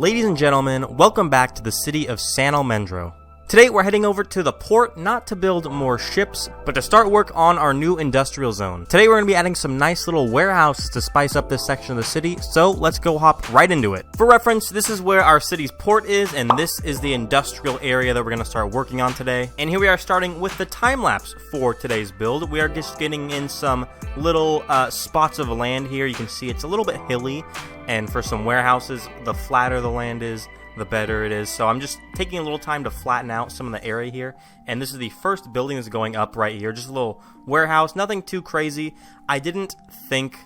Ladies and gentlemen, welcome back to the city of San Almendro. Today we're heading over to the port, not to build more ships, but to start work on our new industrial zone. Today we're going to be adding some nice little warehouses to spice up this section of the city, so let's go hop right into it. For reference, this is where our city's port is, and this is the industrial area that we're going to start working on today. And here we are starting with the time-lapse for today's build. We are just getting in some little spots of land here. You can see it's a little bit hilly, and for some warehouses, the flatter the land is, the better it is. So I'm just taking a little time to flatten out some of the area here, and this is the first building that's going up right here. Just a little warehouse, nothing too crazy. I didn't think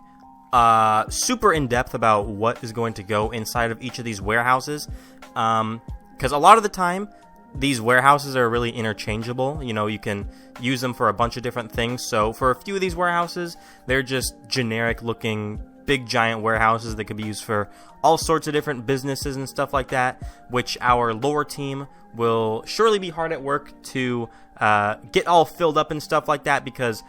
super in depth about what is going to go inside of each of these warehouses, because a lot of the time these warehouses are really interchangeable. You know, you can use them for a bunch of different things. So for a few of these warehouses, they're just generic looking big giant warehouses that could be used for all sorts of different businesses and stuff like that, which our lore team will surely be hard at work to get all filled up and stuff like that, because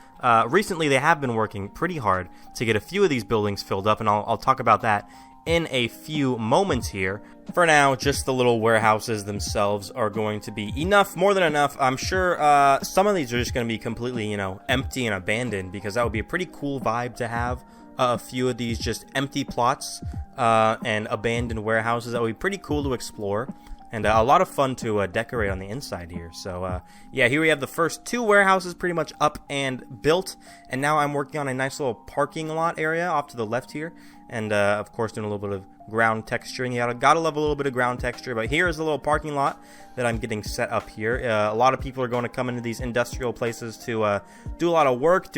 recently they have been working pretty hard to get a few of these buildings filled up, and I'll talk about that in a few moments here. For now, just the little warehouses themselves are going to be enough, more than enough. I'm sure some of these are just going to be completely, empty and abandoned, because that would be a pretty cool vibe to have. A few of these just empty plots and abandoned warehouses. That would be pretty cool to explore, and a lot of fun to decorate on the inside here. So yeah, here we have the first two warehouses pretty much up and built, and now I'm working on a nice little parking lot area off to the left here, and of course doing a little bit of ground texturing. You gotta love a little bit of ground texture, but here is the little parking lot that I'm getting set up here. A lot of people are going to come into these industrial places to do a lot of work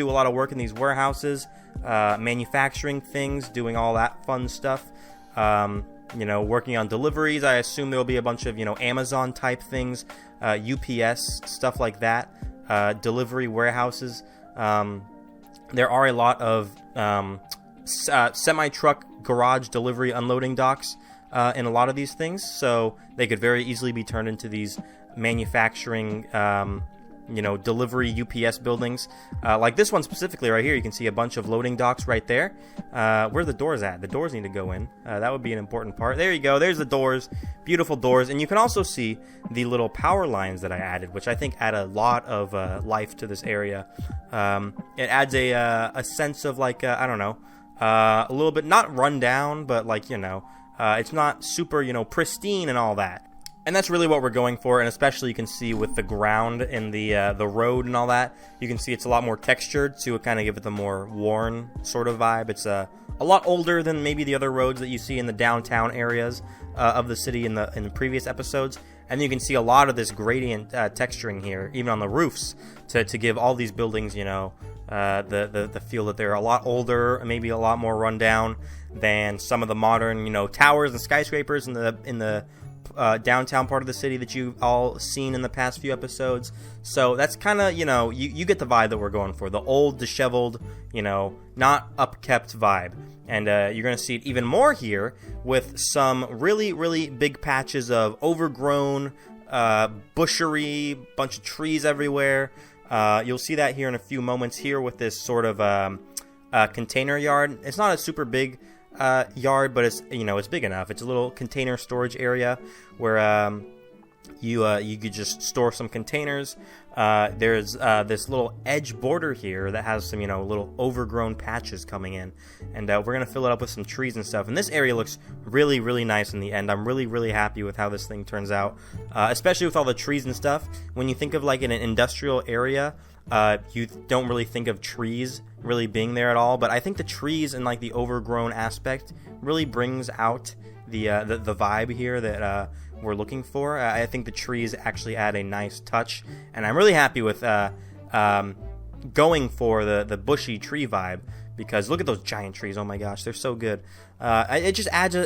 in these warehouses, manufacturing things, doing all that fun stuff, working on deliveries. I assume there'll be a bunch of Amazon type things, UPS, stuff like that, delivery warehouses. There are a lot of semi-truck garage delivery unloading docks in a lot of these things, so they could very easily be turned into these manufacturing delivery UPS buildings, like this one specifically right here. You can see a bunch of loading docks right there. Where are the doors at? The doors need to go in. That would be an important part. There you go. There's the doors. Beautiful doors. And you can also see the little power lines that I added, which I think add a lot of life to this area. It adds a sense of I don't know, a little bit, not run down, but it's not super, pristine and all that. And that's really what we're going for, and especially you can see with the ground and the road and all that, you can see it's a lot more textured to kind of give it the more worn sort of vibe. It's a lot older than maybe the other roads that you see in the downtown areas of the city in the previous episodes. And you can see a lot of this gradient texturing here, even on the roofs, to give all these buildings, the feel that they're a lot older, maybe a lot more run down than some of the modern, towers and skyscrapers in the downtown part of the city that you've all seen in the past few episodes. So that's kind of, you get the vibe that we're going for. The old, disheveled, not upkept vibe. And you're going to see it even more here with some really, really big patches of overgrown bushery, bunch of trees everywhere. You'll see that here in a few moments here with this sort of container yard. It's not a super big yard, but it's it's big enough. It's a little container storage area where you could just store some containers. There's this little edge border here that has some little overgrown patches coming in, and we're gonna fill it up with some trees and stuff. And this area looks really, really nice in the end. I'm really, really happy with how this thing turns out, especially with all the trees and stuff. When you think of in an industrial area, you don't really think of trees really being there at all, but I think the trees and the overgrown aspect really brings out the vibe here that we're looking for. I think the trees actually add a nice touch, and I'm really happy with going for the bushy tree vibe, because look at those giant trees. Oh my gosh, they're so good. It just adds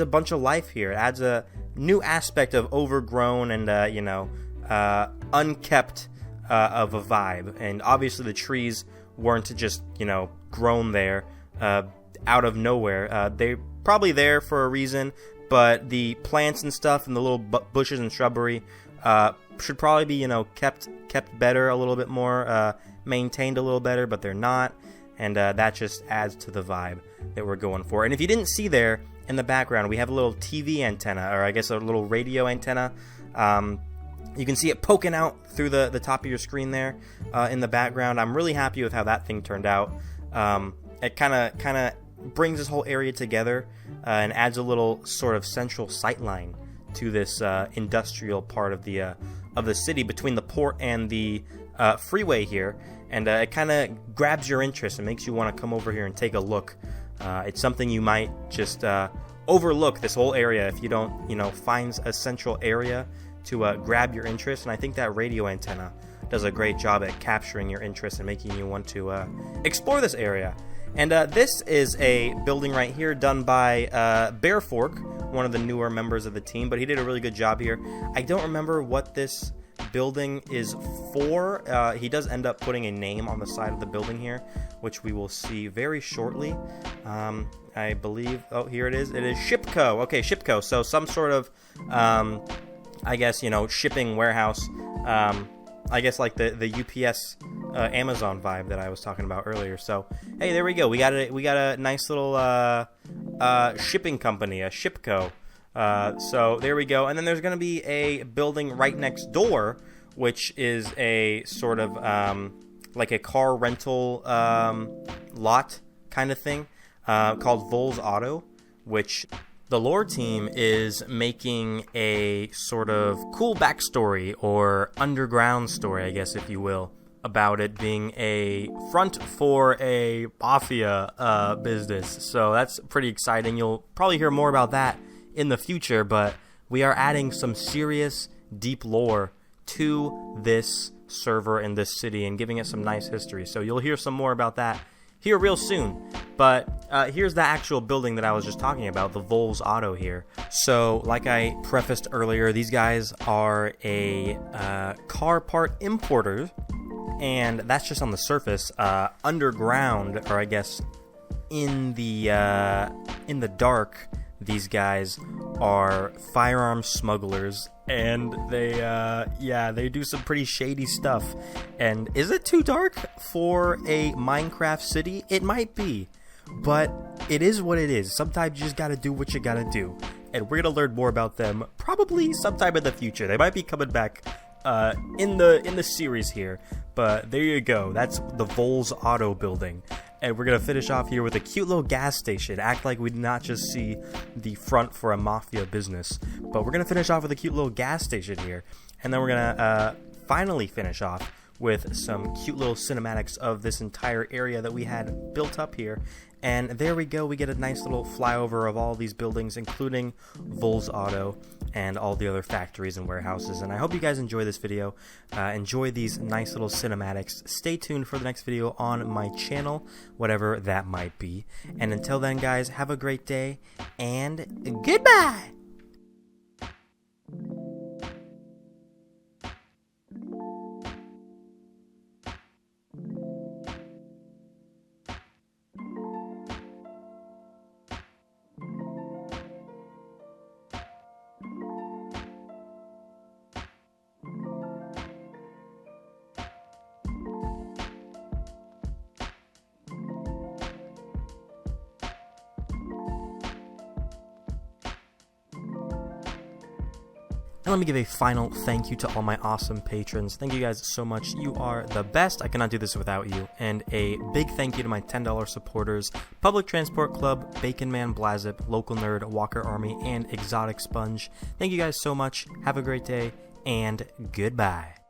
a bunch of life here. It adds a new aspect of overgrown and unkept of a vibe. And obviously the trees weren't just grown there out of nowhere. They're probably there for a reason, but the plants and stuff and the little bushes and shrubbery should probably be kept better, a little bit more maintained a little better, but they're not. And that just adds to the vibe that we're going for. And if you didn't see there in the background, we have a little TV antenna, or I guess a little radio antenna. You can see it poking out through the top of your screen there in the background. I'm really happy with how that thing turned out. It kind of brings this whole area together and adds a little sort of central sightline to this industrial part of the city between the port and the freeway here, and it kind of grabs your interest and makes you want to come over here and take a look. It's something you might just overlook, this whole area, if you don't, find a central area to grab your interest. And I think that radio antenna does a great job at capturing your interest and making you want to explore this area. And this is a building right here done by Bearfork, one of the newer members of the team, but he did a really good job here. I don't remember what this building is for. He does end up putting a name on the side of the building here, which we will see very shortly. I believe, oh, here it is. It is Shipco. Okay, Shipco. So some sort of, I guess, shipping warehouse. I guess like the UPS Amazon vibe that I was talking about earlier. So hey, there we go. We got a nice little shipping company, a Shipco. So there we go. And then there's going to be a building right next door, which is a sort of like a car rental lot kind of thing called Vols Auto, which the lore team is making a sort of cool backstory or underground story, I guess, if you will, about it being a front for a mafia business. So that's pretty exciting. You'll probably hear more about that in the future, but we are adding some serious deep lore to this server in this city and giving it some nice history. So you'll hear some more about that here real soon. But here's the actual building that I was just talking about, the Vols Auto here. So like I prefaced earlier, these guys are a car part importer, and that's just on the surface. Underground, or I guess in the dark, these guys are firearm smugglers, and they do some pretty shady stuff. And is it too dark for a Minecraft city? It might be, but it is what it is. Sometimes you just gotta do what you gotta do, and we're gonna learn more about them probably sometime in the future. They might be coming back in the series here, but there you go. That's the Vols Auto building. And we're going to finish off here with a cute little gas station. Act like we did not just see the front for a mafia business. But we're going to finish off with a cute little gas station here. And then we're going to finally finish off with some cute little cinematics of this entire area that we had built up here. And there we go. We get a nice little flyover of all these buildings, including Vols Auto and all the other factories and warehouses. And I hope you guys enjoy this video. Enjoy these nice little cinematics. Stay tuned for the next video on my channel, whatever that might be. And until then, guys, have a great day, and goodbye! And let me give a final thank you to all my awesome patrons. Thank you guys so much. You are the best. I cannot do this without you. And a big thank you to my $10 supporters: Public Transport Club, Bacon Man Blazip, Local Nerd, Walker Army, and Exotic Sponge. Thank you guys so much. Have a great day, and goodbye.